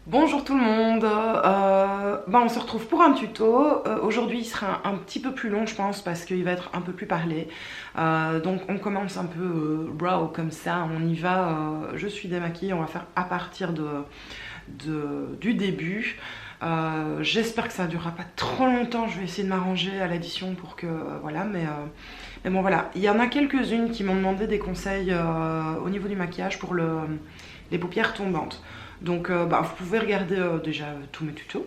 Bonjour tout le monde, on se retrouve pour un tuto. Aujourd'hui il sera un petit peu plus long je pense parce qu'il va être un peu plus parlé. Donc on commence un peu raw comme ça, on y va, je suis démaquillée, on va faire à partir du début. J'espère que ça ne durera pas trop longtemps, je vais essayer de m'arranger à l'addition pour que voilà, mais bon voilà. Il y en a quelques-unes qui m'ont demandé des conseils au niveau du maquillage pour les paupières tombantes. Donc vous pouvez regarder déjà tous mes tutos,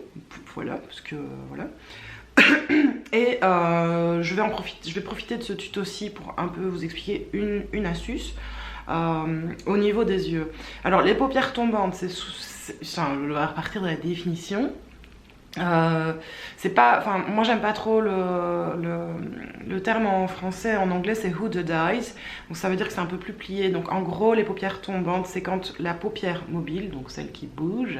voilà, parce que voilà. Et je vais profiter de ce tuto-ci pour un peu vous expliquer une astuce au niveau des yeux. Alors les paupières tombantes, je vais repartir de la définition. C'est pas, enfin moi j'aime pas trop le terme en français, en anglais c'est hooded eyes, donc ça veut dire que c'est un peu plus plié. Donc en gros les paupières tombantes c'est quand la paupière mobile, donc celle qui bouge,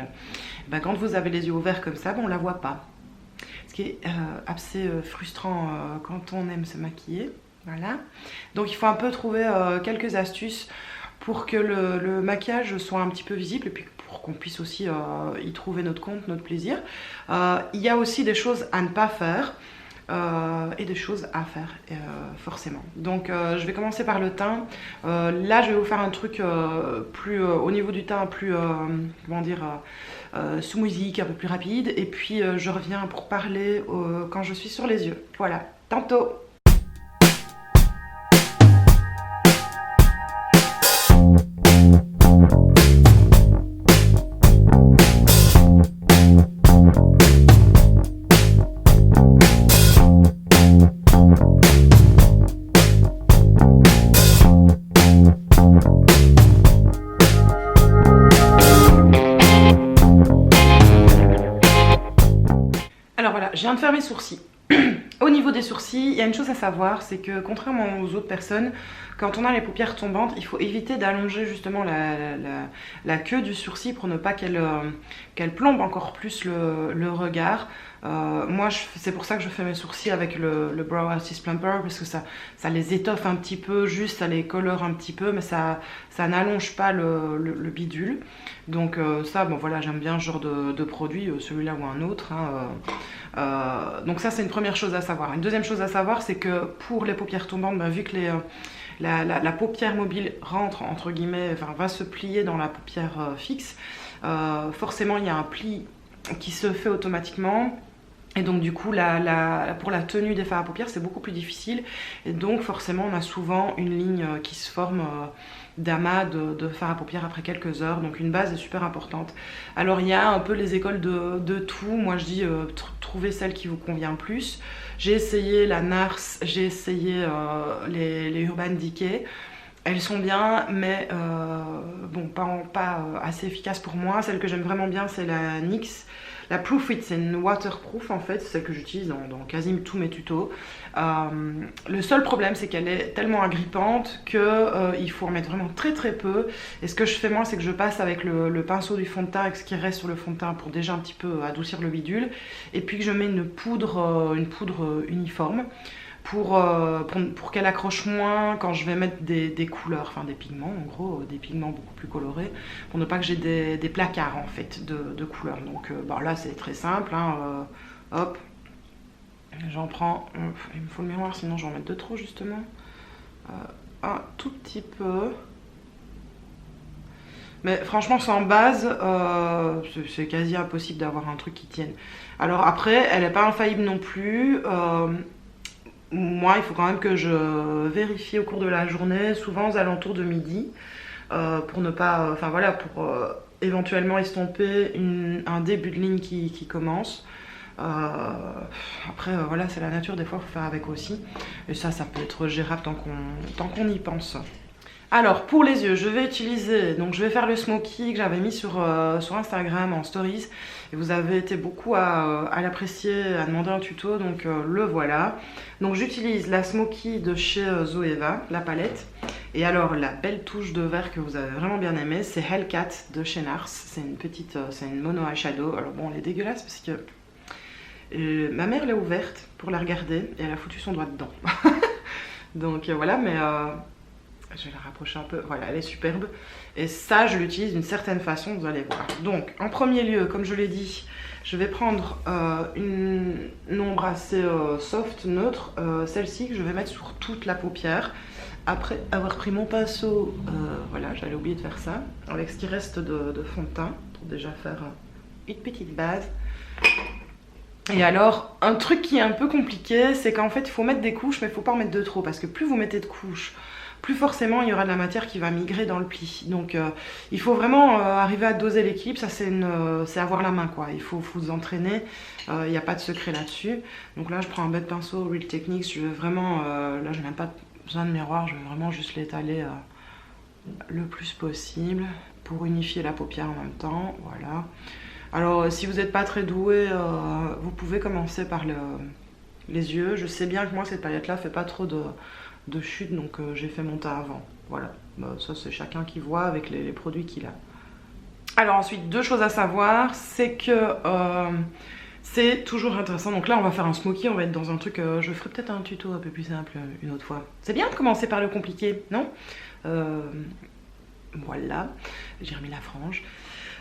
quand vous avez les yeux ouverts comme ça, on la voit pas, ce qui est assez frustrant quand on aime se maquiller, voilà. Donc il faut un peu trouver quelques astuces pour que le maquillage soit un petit peu visible et puis pour qu'on puisse aussi y trouver notre compte, notre plaisir. Il y a aussi des choses à ne pas faire et des choses à faire forcément. Donc je vais commencer par le teint. Là je vais vous faire un truc plus au niveau du teint, plus comment dire, sous musique, un peu plus rapide. Et puis je reviens pour parler quand je suis sur les yeux. Voilà, tantôt. Je viens de faire mes sourcils. Au niveau des sourcils, il y a une chose à savoir, c'est que contrairement aux autres personnes, quand on a les paupières tombantes, il faut éviter d'allonger justement la queue du sourcil pour ne pas qu'elle plombe encore plus le regard. Moi, c'est pour ça que je fais mes sourcils avec le Brow Artist Plumper, parce que ça les étoffe un petit peu, juste ça les colore un petit peu, mais ça n'allonge pas le bidule. Donc ça, bon voilà, j'aime bien ce genre de produit, celui-là ou un autre. Donc ça, c'est une première chose à savoir. Une deuxième chose à savoir, c'est que pour les paupières tombantes, vu que la paupière mobile rentre, entre guillemets, enfin, va se plier dans la paupière fixe, forcément, il y a un pli qui se fait automatiquement. Et donc du coup, pour la tenue des fards à paupières, c'est beaucoup plus difficile. Et donc forcément, on a souvent une ligne qui se forme d'amas de fard à paupières après quelques heures. Donc une base est super importante. Alors il y a un peu les écoles de tout. Moi je dis trouvez celle qui vous convient le plus. J'ai essayé la NARS, j'ai essayé les Urban Decay. Elles sont bien, mais bon, pas assez efficaces pour moi. Celle que j'aime vraiment bien, c'est la NYX. La Proof It, c'est une waterproof en fait, c'est celle que j'utilise dans quasi tous mes tutos. Le seul problème, c'est qu'elle est tellement agrippante qu'il faut en mettre vraiment très très peu. Et ce que je fais moi, c'est que je passe avec le pinceau du fond de teint, avec ce qui reste sur le fond de teint pour déjà un petit peu adoucir le bidule. Et puis que je mets une poudre uniforme. Pour qu'elle accroche moins quand je vais mettre des couleurs, enfin des pigments en gros, des pigments beaucoup plus colorés, pour ne pas que j'ai des placards en fait de couleurs. Donc là c'est très simple, hop, j'en prends, il me faut le miroir sinon j'en mets de trop justement, un tout petit peu. Mais franchement sans base, c'est quasi impossible d'avoir un truc qui tienne. Alors après, elle n'est pas infaillible non plus. Moi, il faut quand même que je vérifie au cours de la journée, souvent aux alentours de midi, pour ne pas, enfin voilà, pour éventuellement estomper un début de ligne qui commence. Après, voilà, c'est la nature, des fois, il faut faire avec aussi. Et ça peut être gérable tant qu'on y pense. Alors pour les yeux, je vais utiliser, donc je vais faire le smoky que j'avais mis sur Instagram en stories et vous avez été beaucoup à l'apprécier, à demander un tuto, donc le voilà. Donc j'utilise la smoky de chez Zoeva, la palette, et alors la belle touche de vert que vous avez vraiment bien aimée, c'est Hellcat de chez NARS, c'est une mono eyeshadow. Alors bon, elle est dégueulasse parce que ma mère l'a ouverte pour la regarder et elle a foutu son doigt dedans. Donc voilà, mais Je vais la rapprocher un peu. Voilà, elle est superbe. Et ça, je l'utilise d'une certaine façon, vous allez voir. Donc, en premier lieu, comme je l'ai dit, je vais prendre une ombre assez soft, neutre. Celle-ci que je vais mettre sur toute la paupière. Après avoir pris mon pinceau, voilà, j'allais oublier de faire ça, avec ce qui reste de fond de teint, pour déjà faire une petite base. Et alors, un truc qui est un peu compliqué, c'est qu'en fait, il faut mettre des couches, mais il ne faut pas en mettre de trop, parce que plus vous mettez de couches, plus forcément il y aura de la matière qui va migrer dans le pli. Donc il faut vraiment arriver à doser l'équilibre, ça c'est avoir la main quoi. Il faut vous entraîner, il n'y a pas de secret là-dessus. Donc là je prends un bête pinceau Real Techniques, je veux vraiment, là je n'ai même pas besoin de miroir, je veux vraiment juste l'étaler le plus possible pour unifier la paupière en même temps, voilà. Alors si vous n'êtes pas très doué, vous pouvez commencer par les yeux. Je sais bien que moi cette palette là fait pas trop de chute, donc j'ai fait mon teint avant. Voilà, bah, ça c'est chacun qui voit avec les produits qu'il a. Alors ensuite, deux choses à savoir, c'est que c'est toujours intéressant. Donc là on va faire un smoky, on va être dans un truc, je ferai peut-être un tuto un peu plus simple une autre fois. C'est bien de commencer par le compliqué, non? Voilà, j'ai remis la frange.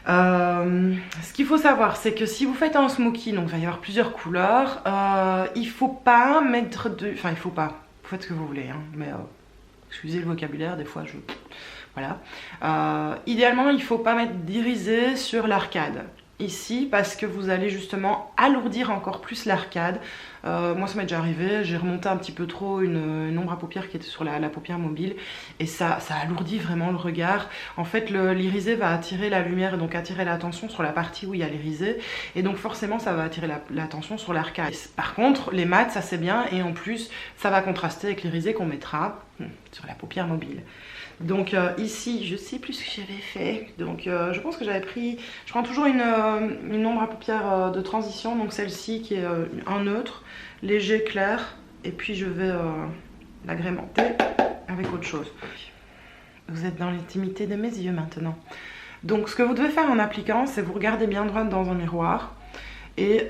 Ce qu'il faut savoir, c'est que si vous faites un smoky, donc il va y avoir plusieurs couleurs, il faut pas mettre de... Enfin, il faut pas, vous faites ce que vous voulez, hein, mais excusez le vocabulaire, des fois je... Voilà. Idéalement, il faut pas mettre d'irisé sur l'arcade. Ici, parce que vous allez justement alourdir encore plus l'arcade. Moi, ça m'est déjà arrivé, j'ai remonté un petit peu trop une ombre à paupières qui était sur la paupière mobile, et ça alourdit vraiment le regard. En fait, l'irisé va attirer la lumière et donc attirer l'attention sur la partie où il y a l'irisé, et donc forcément, ça va attirer l'attention sur l'arcade. Par contre, les mats, ça c'est bien, et en plus, ça va contraster avec l'irisé qu'on mettra sur la paupière mobile. Donc ici, je sais plus ce que j'avais fait. Donc je pense que j'avais pris... Je prends toujours une ombre à paupières de transition. Donc celle-ci qui est un neutre, léger, clair. Et puis je vais l'agrémenter avec autre chose. Vous êtes dans l'intimité de mes yeux maintenant. Donc ce que vous devez faire en appliquant, c'est vous regarder bien droit dans un miroir et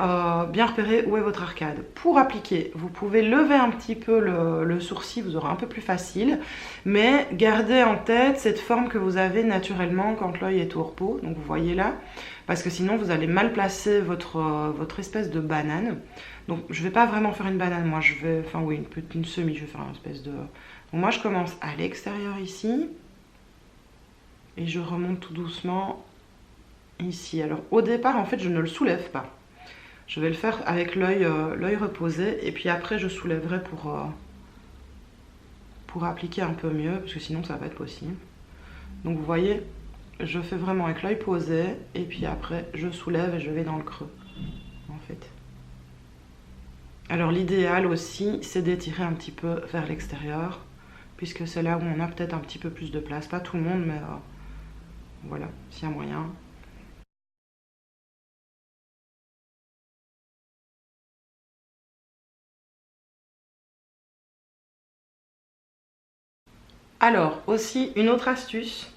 bien repérer où est votre arcade. Pour appliquer, vous pouvez lever un petit peu le sourcil, vous aurez un peu plus facile, mais gardez en tête cette forme que vous avez naturellement quand l'œil est au repos, donc vous voyez là, parce que sinon vous allez mal placer votre espèce de banane. Donc je vais pas vraiment faire une banane, moi je vais, enfin oui, une semi, je vais faire une espèce de... Donc moi je commence à l'extérieur ici, et je remonte tout doucement ici. Alors au départ en fait je ne le soulève pas. Je vais le faire avec l'œil reposé et puis après je soulèverai pour appliquer un peu mieux parce que sinon ça va pas être possible. Donc vous voyez, je fais vraiment avec l'œil posé et puis après je soulève et je vais dans le creux en fait. Alors l'idéal aussi c'est d'étirer un petit peu vers l'extérieur puisque c'est là où on a peut-être un petit peu plus de place. Pas tout le monde mais voilà, s'il y a moyen. Alors, aussi, une autre astuce,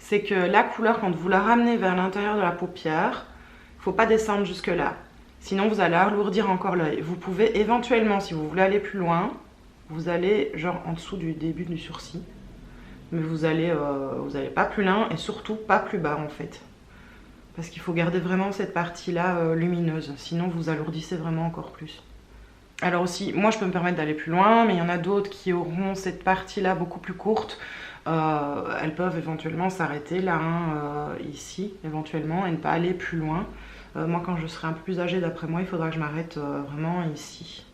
c'est que la couleur, quand vous la ramenez vers l'intérieur de la paupière, il ne faut pas descendre jusque là. Sinon, vous allez alourdir encore l'œil. Vous pouvez éventuellement, si vous voulez aller plus loin, vous allez genre en dessous du début du sourcil. Mais vous allez pas plus loin et surtout pas plus bas en fait. Parce qu'il faut garder vraiment cette partie-là lumineuse. Sinon, vous alourdissez vraiment encore plus. Alors aussi, moi je peux me permettre d'aller plus loin, mais il y en a d'autres qui auront cette partie-là beaucoup plus courte. Elles peuvent éventuellement s'arrêter là, ici, éventuellement, et ne pas aller plus loin. Moi, quand je serai un peu plus âgée, d'après moi, il faudra que je m'arrête vraiment ici.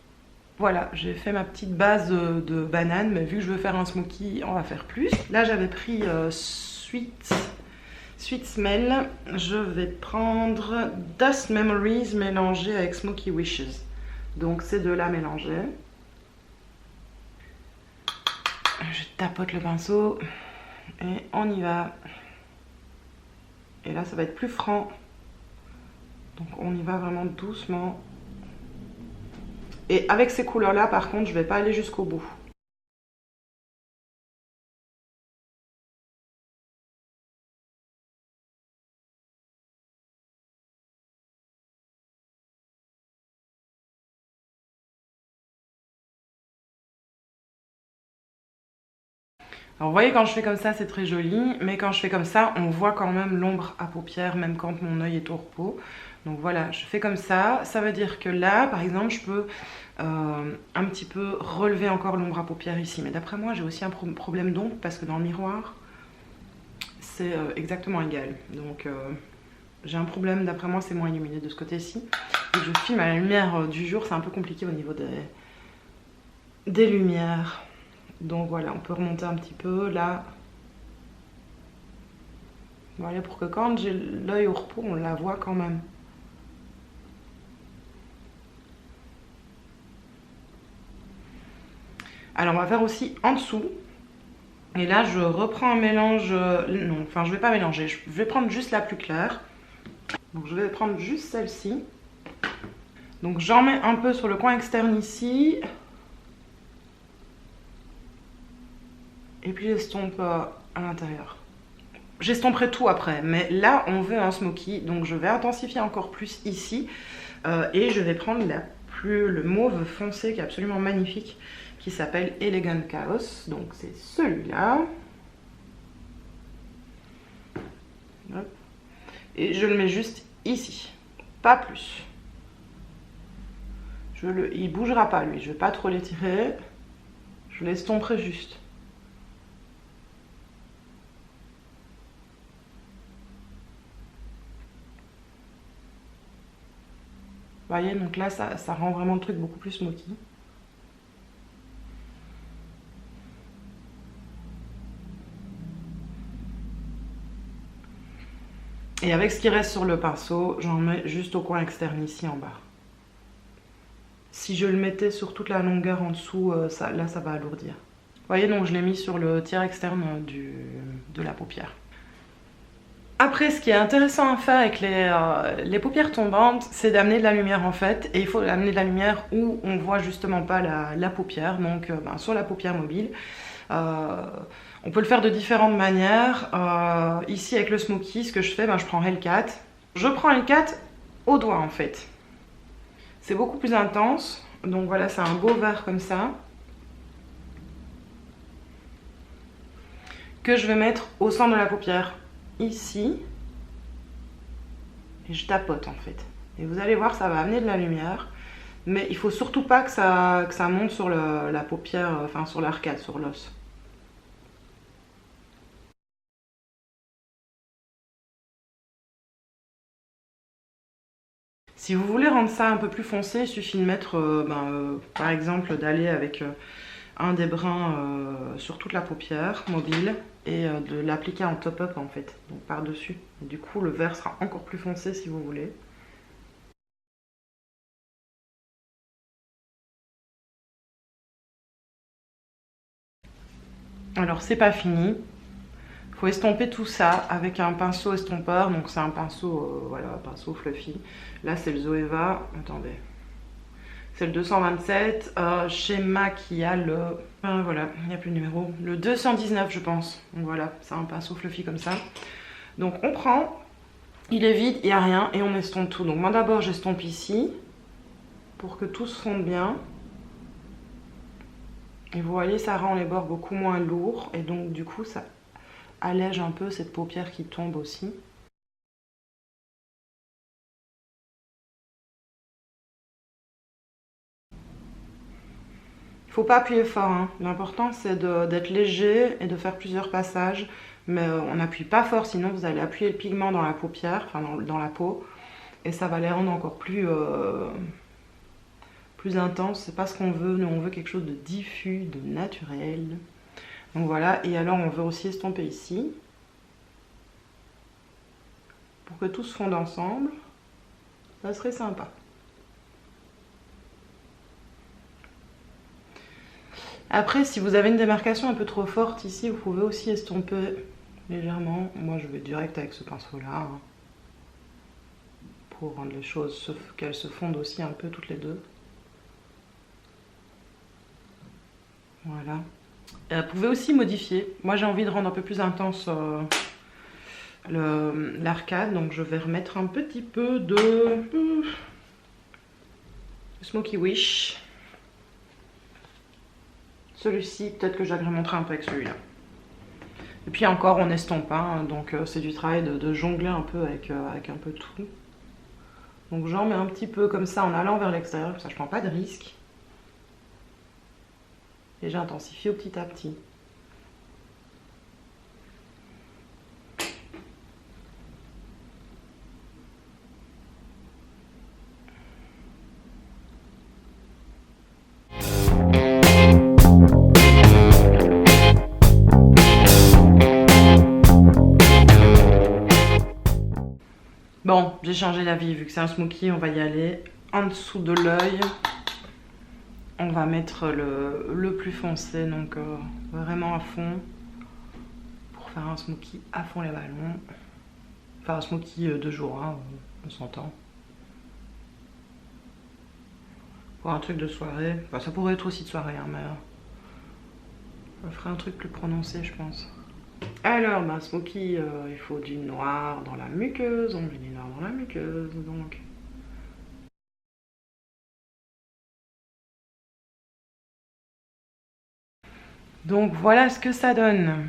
Voilà, j'ai fait ma petite base de banane, mais vu que je veux faire un smoky, on va faire plus. Là, j'avais pris Sweet Smell. Je vais prendre Dust Memories mélangé avec Smoky Wishes. Donc ces deux-là mélangés. Je tapote le pinceau et on y va. Et là, ça va être plus franc. Donc on y va vraiment doucement. Et avec ces couleurs-là, par contre, je ne vais pas aller jusqu'au bout. Alors vous voyez, quand je fais comme ça c'est très joli, mais quand je fais comme ça on voit quand même l'ombre à paupières même quand mon œil est au repos. Donc voilà, je fais comme ça, ça veut dire que là par exemple je peux un petit peu relever encore l'ombre à paupières ici. Mais d'après moi j'ai aussi un problème d'ombre parce que dans le miroir c'est exactement égal. Donc j'ai un problème, d'après moi c'est moins illuminé de ce côté-ci. Je filme à la lumière du jour, c'est un peu compliqué au niveau des lumières. Donc voilà, on peut remonter un petit peu là. Voilà, pour que quand j'ai l'œil au repos, on la voit quand même. Alors on va faire aussi en dessous. Et là je reprends un mélange, non, enfin je vais pas mélanger, je vais prendre juste la plus claire. Donc je vais prendre juste celle-ci. Donc j'en mets un peu sur le coin externe ici. Et puis j'estompe à l'intérieur. J'estomperai tout après, mais là on veut un smoky, donc je vais intensifier encore plus ici. Et je vais prendre le mauve foncé qui est absolument magnifique, qui s'appelle Elegant Chaos. Donc c'est celui-là. Et je le mets juste ici, pas plus. Il bougera pas lui, je vais pas trop l'étirer. Je l'estomperai juste. Vous voyez, donc là ça rend vraiment le truc beaucoup plus smoky. Et avec ce qui reste sur le pinceau, j'en mets juste au coin externe ici en bas. Si je le mettais sur toute la longueur en dessous, là ça va alourdir. Vous voyez, donc je l'ai mis sur le tiers externe de la paupière. Après, ce qui est intéressant à faire avec les paupières tombantes, c'est d'amener de la lumière en fait. Et il faut amener de la lumière où on voit justement pas la paupière, donc sur la paupière mobile. On peut le faire de différentes manières. Ici avec le smoky, ce que je fais, je prends Hellcat. Je prends Hellcat au doigt en fait. C'est beaucoup plus intense. Donc voilà, c'est un beau vert comme ça. Que je vais mettre au centre de la paupière. Ici. Et je tapote en fait. Et vous allez voir, ça va amener de la lumière. Mais il faut surtout pas que ça monte sur la paupière, enfin sur l'arcade, sur l'os. Si vous voulez rendre ça un peu plus foncé, il suffit de mettre, par exemple, d'aller avec un des brins sur toute la paupière mobile et de l'appliquer en top-up en fait, donc par-dessus. Du coup, le vert sera encore plus foncé si vous voulez. Alors, c'est pas fini. Il faut estomper tout ça avec un pinceau estompeur. Donc, c'est un pinceau, voilà, un pinceau fluffy. Là, c'est le Zoeva. Attendez. C'est le 227. Chez MAC, il y a le... voilà, il n'y a plus de numéro. Le 219, je pense. Donc voilà, c'est un pinceau fluffy comme ça. Donc on prend, il est vide, il n'y a rien et on estompe tout. Donc moi d'abord, j'estompe ici pour que tout se fonde bien. Et vous voyez, ça rend les bords beaucoup moins lourds. Et donc du coup, ça allège un peu cette paupière qui tombe aussi. Il ne faut pas appuyer fort, hein. L'important c'est d'être léger et de faire plusieurs passages. Mais on n'appuie pas fort, sinon vous allez appuyer le pigment dans la paupière, enfin dans la peau. Et ça va les rendre encore plus intenses. C'est pas ce qu'on veut, nous on veut quelque chose de diffus, de naturel. Donc voilà, et alors on veut aussi estomper ici. Pour que tout se fonde ensemble. Ça serait sympa. Après, si vous avez une démarcation un peu trop forte ici, vous pouvez aussi estomper légèrement. Moi, je vais direct avec ce pinceau-là. Hein, pour rendre les choses, qu'elles se fondent aussi un peu toutes les deux. Voilà. Et vous pouvez aussi modifier. Moi, j'ai envie de rendre un peu plus intense l'arcade. Donc, je vais remettre un petit peu de Smoky Wish. Celui-ci, peut-être que j'agrémenterai un peu avec celui-là. Et puis encore, on estompe, hein, donc c'est du travail de jongler un peu avec un peu tout. Donc j'en mets un petit peu comme ça en allant vers l'extérieur, comme ça je prends pas de risque. Et j'intensifie au petit à petit. Bon, j'ai changé d'avis, vu que c'est un smoky, on va y aller en dessous de l'œil. On va mettre le plus foncé, donc vraiment à fond, pour faire un smoky à fond les ballons. Enfin un smoky de jour, hein, on s'entend. Pour un truc de soirée, enfin, ça pourrait être aussi de soirée, hein, mais on ferait un truc plus prononcé, je pense. Alors, bah, smoky, il faut du noir dans la muqueuse, on met du noir dans la muqueuse, donc. Donc voilà ce que ça donne.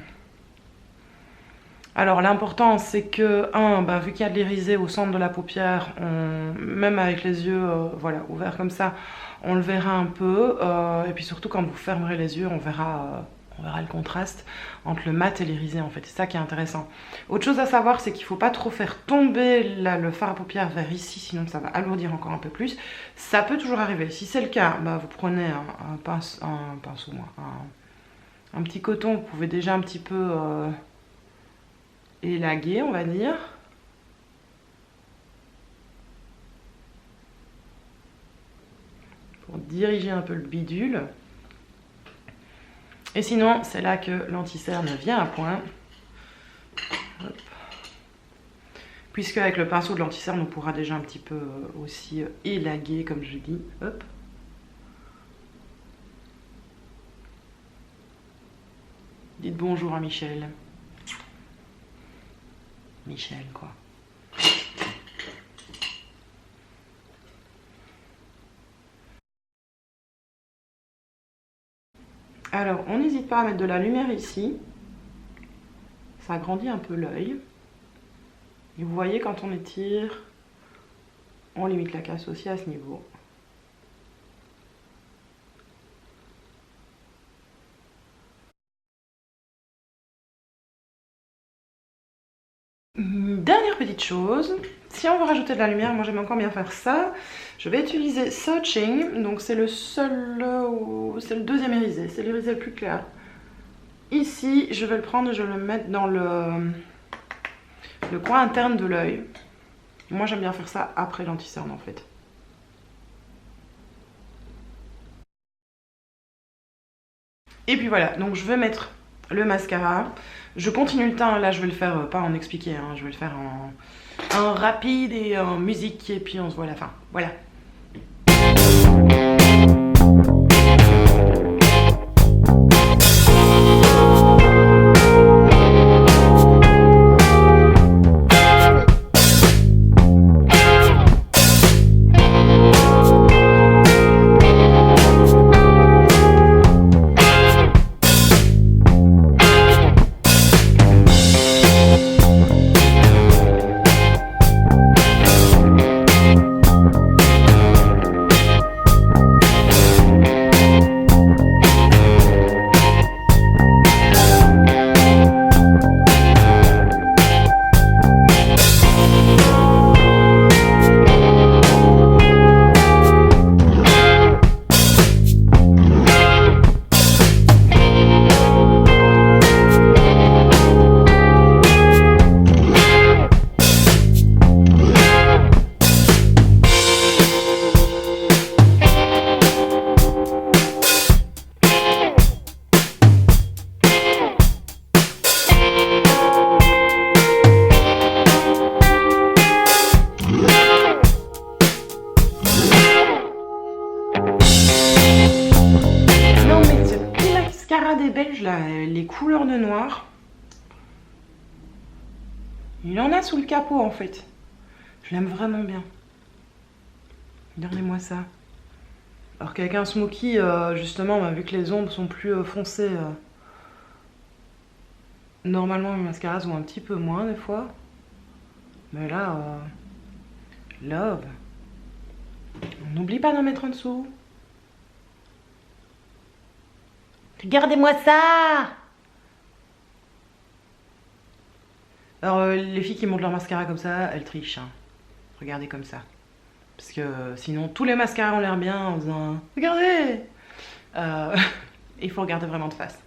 Alors l'important c'est que, bah, vu qu'il y a de l'irisé au centre de la paupière, même avec les yeux voilà, ouverts comme ça, on le verra un peu. Et puis surtout quand vous fermerez les yeux, on verra le contraste entre le mat et l'irisé en fait. C'est ça qui est intéressant. Autre chose à savoir, c'est qu'il ne faut pas trop faire tomber le fard à paupières vers ici, sinon ça va alourdir encore un peu plus. Ça peut toujours arriver. Si c'est le cas, bah, vous prenez un pinceau, un petit coton, vous pouvez déjà un petit peu élaguer, on va dire. Pour diriger un peu le bidule. Et sinon, c'est là que l'anti-cerne vient à point. Hop. Puisque avec le pinceau de l'anti-cerne, on pourra déjà un petit peu aussi élaguer, comme je dis. Hop. Dites bonjour à Michel. Michel, quoi. Alors, on n'hésite pas à mettre de la lumière ici. Ça agrandit un peu l'œil. Et vous voyez, quand on étire, on limite la casse aussi à ce niveau. Dernière petite chose, si on veut rajouter de la lumière, moi j'aime encore bien faire ça. Je vais utiliser Searching, donc c'est le deuxième irisé, c'est l'irisé le plus clair. Ici, je vais le prendre et je vais le mettre dans le coin interne de l'œil. Moi j'aime bien faire ça après l'anti-cerne en fait. Et puis voilà, donc je vais mettre le mascara. Je continue le teint, là je vais le faire pas en expliquer, hein, je vais le faire en rapide et en musique et puis on se voit à la fin. Voilà. Des Belges là, les couleurs de noir, il en a sous le capot en fait. Je l'aime vraiment bien. Regardez-moi ça. Alors qu'avec un smoky, justement, vu que les ombres sont plus foncées, Normalement mes mascaras ont un petit peu moins des fois. Mais là, love. On n'oublie pas d'en mettre en dessous. Regardez-moi ça! Alors les filles qui montent leur mascara comme ça, elles trichent. Hein. Regardez comme ça. Parce que sinon tous les mascaras ont l'air bien en disant regardez. Il faut regarder vraiment de face.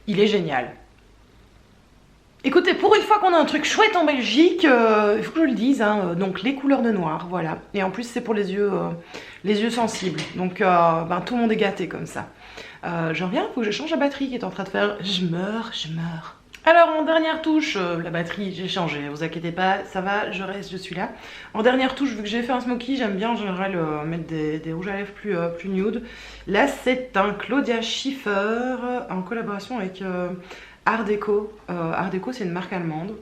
Il est génial. Écoutez, pour une fois qu'on a un truc chouette en Belgique, il faut que je le dise, hein, donc les couleurs de noir, voilà. Et en plus c'est pour les yeux sensibles, donc ben, tout le monde est gâté comme ça. Je reviens, il faut que je change la batterie qui est en train de faire je meurs. Alors en dernière touche, la batterie j'ai changé, vous inquiétez pas, ça va, je suis là. En dernière touche, vu que j'ai fait un smoky, j'aime bien en général mettre des rouges à lèvres plus nude. Là c'est un Claudia Schiffer en collaboration avec Art Deco. Art Deco c'est une marque allemande.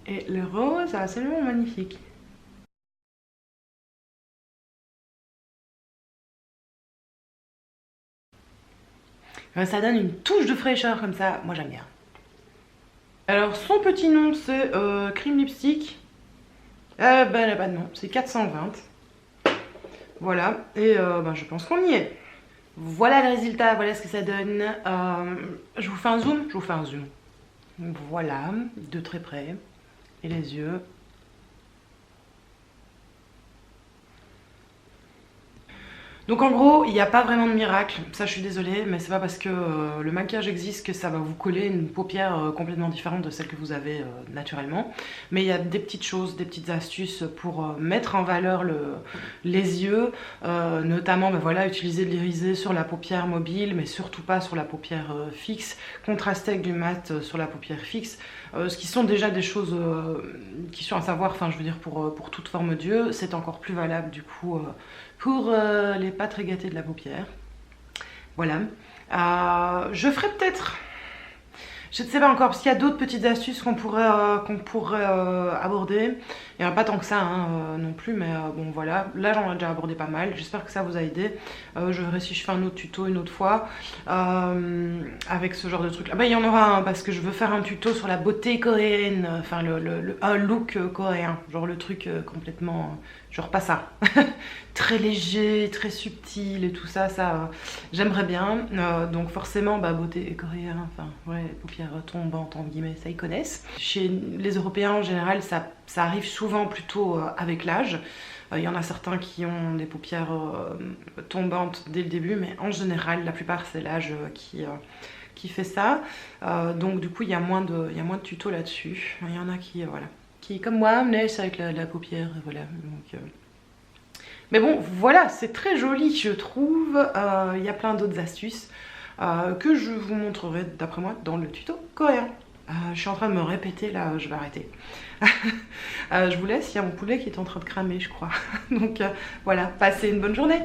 Et le rose c'est absolument magnifique. Ça donne une touche de fraîcheur comme ça, moi j'aime bien. Alors son petit nom c'est Cream Lipstick. Ben elle n'a pas de nom, c'est 420. Voilà, et ben, je pense qu'on y est. Voilà le résultat, voilà ce que ça donne. Je vous fais un zoom. Voilà, de très près. Et les yeux. Donc en gros, il n'y a pas vraiment de miracle, ça je suis désolée, mais c'est pas parce que le maquillage existe que ça va vous coller une paupière complètement différente de celle que vous avez naturellement. Mais il y a des petites choses, des petites astuces pour mettre en valeur les yeux, notamment ben voilà, utiliser de l'irisé sur la paupière mobile, mais surtout pas sur la paupière fixe, contraster avec du mat sur la paupière fixe, ce qui sont déjà des choses qui sont à savoir, enfin je veux dire pour toute forme d'yeux, c'est encore plus valable du coup pour les pas très gâtés de la paupière. Voilà. Je ferai peut-être, je ne sais pas encore, parce qu'il y a d'autres petites astuces qu'on pourrait aborder. Il n'y en a pas tant que ça hein, non plus, mais bon voilà. Là j'en ai déjà abordé pas mal, j'espère que ça vous a aidé. Je verrai si je fais un autre tuto une autre fois avec ce genre de truc là. Bah il y en aura un parce que je veux faire un tuto sur la beauté coréenne, enfin un look coréen, genre le truc complètement, genre pas ça. Très léger, très subtil et tout ça, j'aimerais bien. Donc forcément, bah, beauté coréenne, enfin ouais, paupières tombantes en guillemets, ça ils connaissent. Chez les Européens en général, ça arrive souvent plutôt avec l'âge. Il y en a certains qui ont des paupières tombantes dès le début, mais en général, la plupart c'est l'âge qui fait ça. Donc du coup, il y a moins de tutos là-dessus. Il y en a qui, voilà, qui comme moi me laissent avec la paupière, voilà. Donc, mais bon, voilà, c'est très joli, je trouve. Il y a plein d'autres astuces que je vous montrerai, d'après moi, dans le tuto coréen. Je suis en train de me répéter, là, je vais arrêter. Je vous laisse, il y a mon poulet qui est en train de cramer, je crois. Donc voilà, passez une bonne journée.